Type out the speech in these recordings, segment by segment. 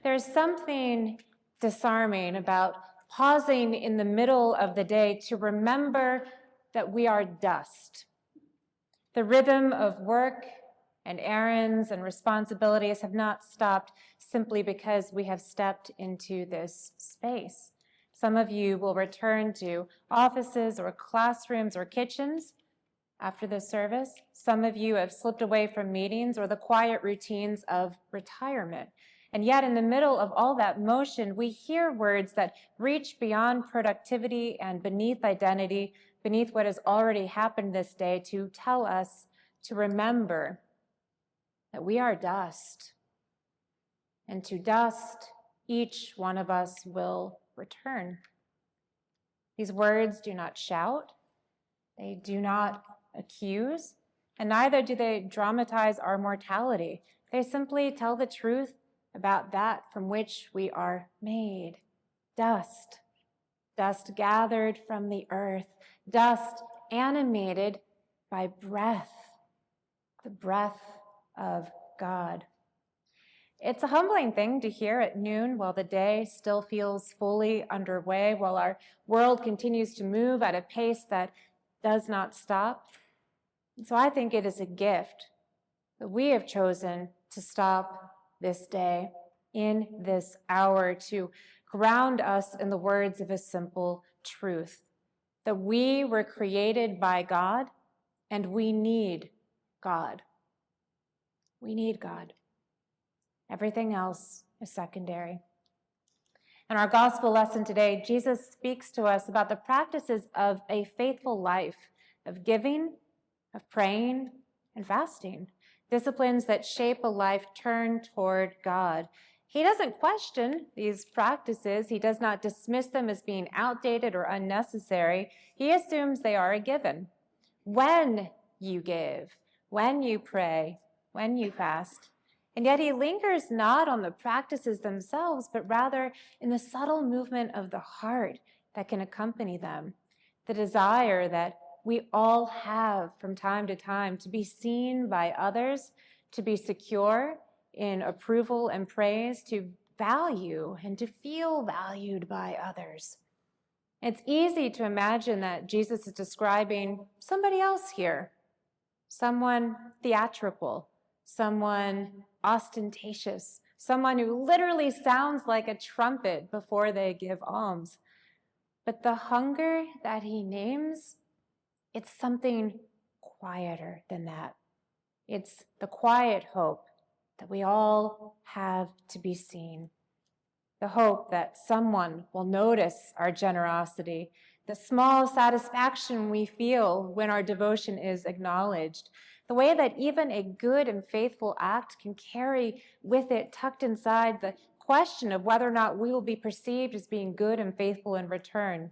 There's something disarming about pausing in the middle of the day to remember that we are dust. The rhythm of work and errands and responsibilities have not stopped simply because we have stepped into this space. Some of you will return to offices or classrooms or kitchens after the service. Some of you have slipped away from meetings or the quiet routines of retirement. And yet in the middle of all that motion, we hear words that reach beyond productivity and beneath identity, beneath what has already happened this day, to tell us to remember that we are dust. And to dust, each one of us will return. These words do not shout, they do not accuse, and neither do they dramatize our mortality. They simply tell the truth about that from which we are made. Dust. Dust gathered from the earth. Dust animated by breath. The breath of God. It's a humbling thing to hear at noon while the day still feels fully underway, while our world continues to move at a pace that does not stop. And so I think it is a gift that we have chosen to stop this day, in this hour, to ground us in the words of a simple truth, that we were created by God and we need God. We need God. Everything else is secondary. In our gospel lesson today, Jesus speaks to us about the practices of a faithful life, of giving, of praying, and fasting, disciplines that shape a life turned toward God. He doesn't question these practices. He does not dismiss them as being outdated or unnecessary. He assumes they are a given. When you give, when you pray, when you fast. And yet he lingers not on the practices themselves, but rather in the subtle movement of the heart that can accompany them, the desire that we all have from time to time to be seen by others, to be secure in approval and praise, to value and to feel valued by others. It's easy to imagine that Jesus is describing somebody else here, someone theatrical, someone ostentatious, someone who literally sounds like a trumpet before they give alms. But the hunger that he names, it's something quieter than that. It's the quiet hope that we all have to be seen. The hope that someone will notice our generosity, the small satisfaction we feel when our devotion is acknowledged, the way that even a good and faithful act can carry with it, tucked inside, the question of whether or not we will be perceived as being good and faithful in return.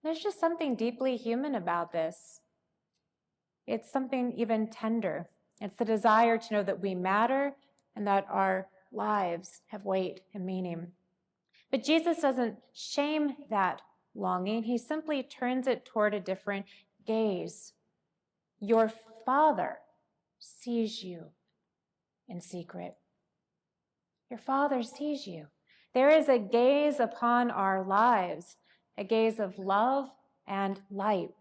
There's just something deeply human about this. It's something even tender. It's the desire to know that we matter and that our lives have weight and meaning. But Jesus doesn't shame that longing. He simply turns it toward a different gaze. Your Father sees you in secret. Your Father sees you. There is a gaze upon our lives, a gaze of love and light.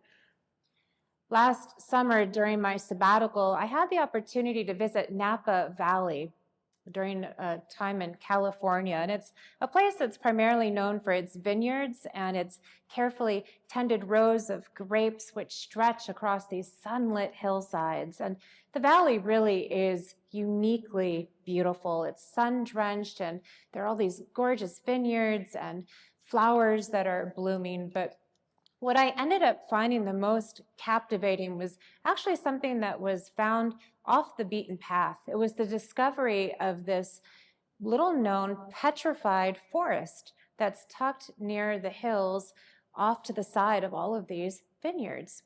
Last summer, during my sabbatical, I had the opportunity to visit Napa Valley during a time in California. And it's a place that's primarily known for its vineyards and its carefully tended rows of grapes which stretch across these sunlit hillsides. And the valley really is uniquely beautiful. It's sun-drenched, and there are all these gorgeous vineyards and flowers that are blooming. But what I ended up finding the most captivating was actually something that was found off the beaten path. It was the discovery of this little-known petrified forest that's tucked near the hills off to the side of all of these vineyards.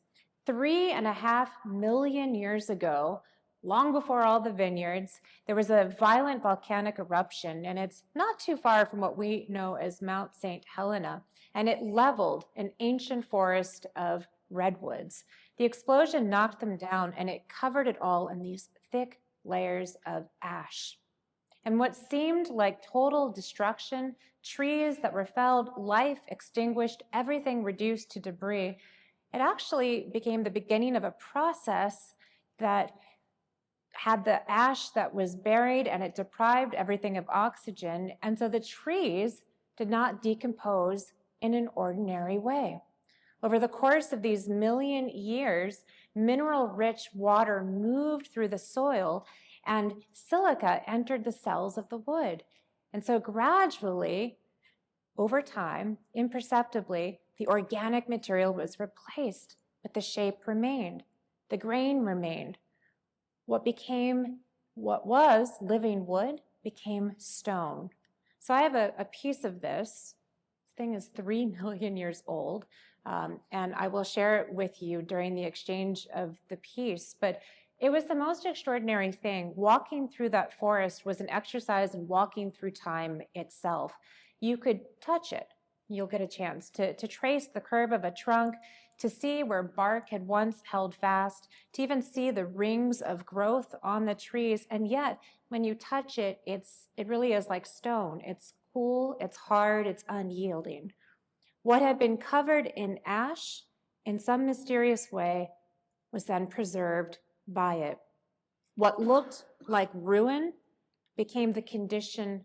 3.5 million years ago, long before all the vineyards, there was a violent volcanic eruption, and it's not too far from what we know as Mount St. Helena, and it leveled an ancient forest of redwoods. The explosion knocked them down, and it covered it all in these thick layers of ash. And what seemed like total destruction, trees that were felled, life extinguished, everything reduced to debris, it actually became the beginning of a process that had the ash that was buried, and it deprived everything of oxygen. And so the trees did not decompose in an ordinary way. Over the course of these million years, mineral-rich water moved through the soil, and silica entered the cells of the wood. And so gradually, over time, imperceptibly, the organic material was replaced, but the shape remained. The grain remained. What was living wood became stone. So I have a piece of this. This thing is 3 million years old, and I will share it with you during the exchange of the piece. But it was the most extraordinary thing. Walking through that forest was an exercise in walking through time itself. You could touch it. You'll get a chance to trace the curve of a trunk, to see where bark had once held fast, to even see the rings of growth on the trees. And yet, when you touch it, it really is like stone. It's cool, it's hard, it's unyielding. What had been covered in ash, in some mysterious way, was then preserved by it. What looked like ruin became the condition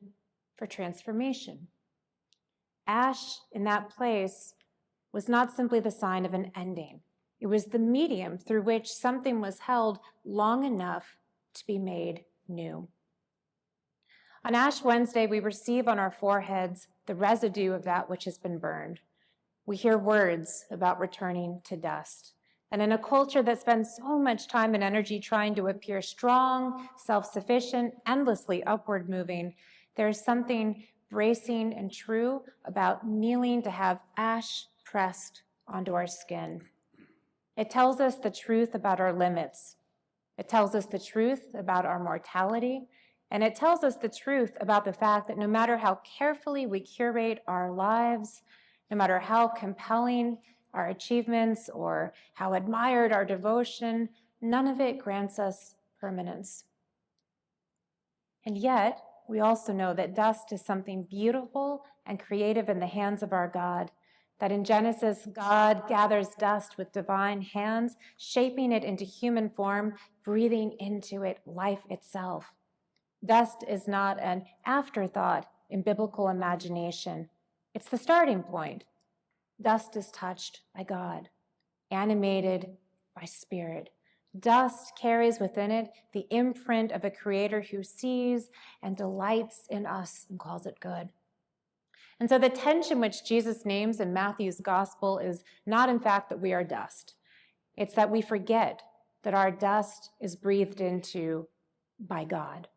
for transformation. Ash in that place was not simply the sign of an ending. It was the medium through which something was held long enough to be made new. On Ash Wednesday, we receive on our foreheads the residue of that which has been burned. We hear words about returning to dust. And in a culture that spends so much time and energy trying to appear strong, self-sufficient, endlessly upward moving, there is something bracing and true about kneeling to have ash pressed onto our skin. It tells us the truth about our limits. It tells us the truth about our mortality. And it tells us the truth about the fact that no matter how carefully we curate our lives, no matter how compelling our achievements or how admired our devotion, none of it grants us permanence. And yet, we also know that dust is something beautiful and creative in the hands of our God, that in Genesis, God gathers dust with divine hands, shaping it into human form, breathing into it life itself. Dust is not an afterthought in biblical imagination. It's the starting point. Dust is touched by God, animated by Spirit. Dust carries within it the imprint of a creator who sees and delights in us and calls it good. And so the tension which Jesus names in Matthew's gospel is not, in fact, that we are dust. It's that we forget that our dust is breathed into by God.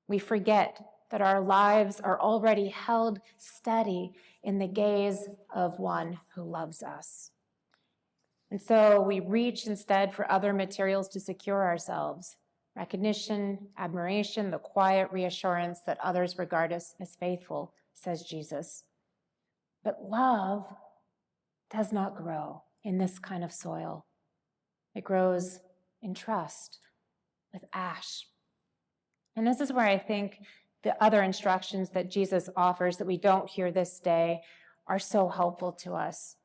We forget that our lives are already held steady in the gaze of one who loves us. And so we reach instead for other materials to secure ourselves: recognition, admiration, the quiet reassurance that others regard us as faithful, says Jesus. But love does not grow in this kind of soil. It grows in trust, with ash. And this is where I think the other instructions that Jesus offers that we don't hear this day are so helpful to us.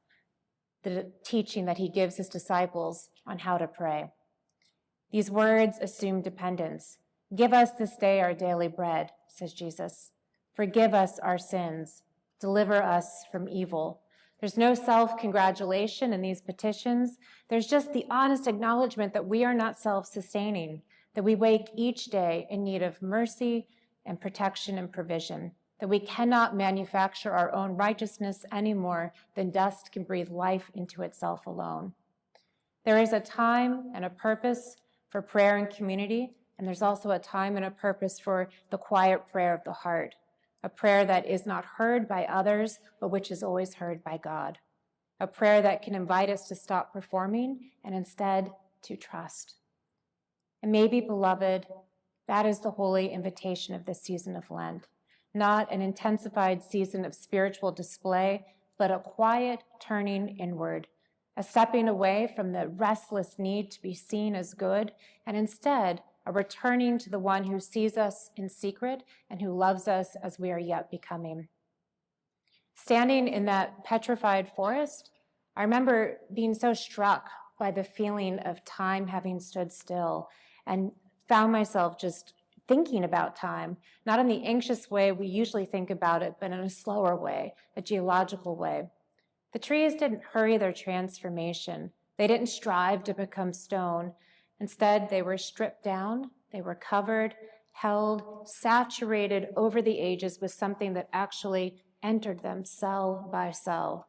The teaching that he gives his disciples on how to pray. These words assume dependence. Give us this day our daily bread, says Jesus. Forgive us our sins. Deliver us from evil. There's no self-congratulation in these petitions. There's just the honest acknowledgement that we are not self-sustaining, that we wake each day in need of mercy and protection and provision, that we cannot manufacture our own righteousness any more than dust can breathe life into itself alone. There is a time and a purpose for prayer and community, and there's also a time and a purpose for the quiet prayer of the heart, a prayer that is not heard by others, but which is always heard by God, a prayer that can invite us to stop performing and instead to trust. And maybe, beloved, that is the holy invitation of this season of Lent. Not an intensified season of spiritual display, but a quiet turning inward, a stepping away from the restless need to be seen as good, and instead a returning to the one who sees us in secret and who loves us as we are yet becoming. Standing in that petrified forest, I remember being so struck by the feeling of time having stood still and found myself just thinking about time, not in the anxious way we usually think about it, but in a slower way, a geological way. The trees didn't hurry their transformation. They didn't strive to become stone. Instead, they were stripped down, they were covered, held, saturated over the ages with something that actually entered them cell by cell.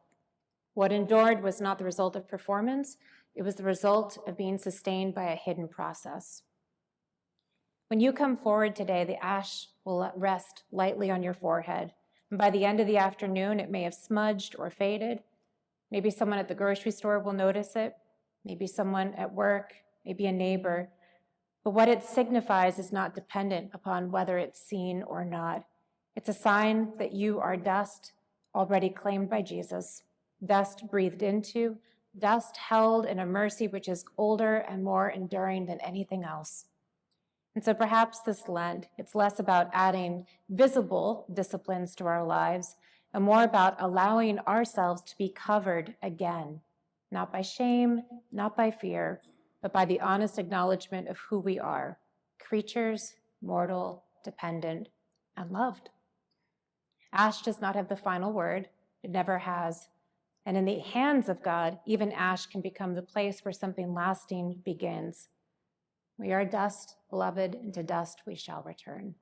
What endured was not the result of performance, it was the result of being sustained by a hidden process. When you come forward today, the ash will rest lightly on your forehead. And by the end of the afternoon, it may have smudged or faded. Maybe someone at the grocery store will notice it. Maybe someone at work, maybe a neighbor. But what it signifies is not dependent upon whether it's seen or not. It's a sign that you are dust already claimed by Jesus, dust breathed into, dust held in a mercy which is older and more enduring than anything else. And so perhaps this Lent, it's less about adding visible disciplines to our lives and more about allowing ourselves to be covered again, not by shame, not by fear, but by the honest acknowledgement of who we are, creatures, mortal, dependent, and loved. Ash does not have the final word. It never has. And in the hands of God, even ash can become the place where something lasting begins. We are dust, beloved, and to dust we shall return.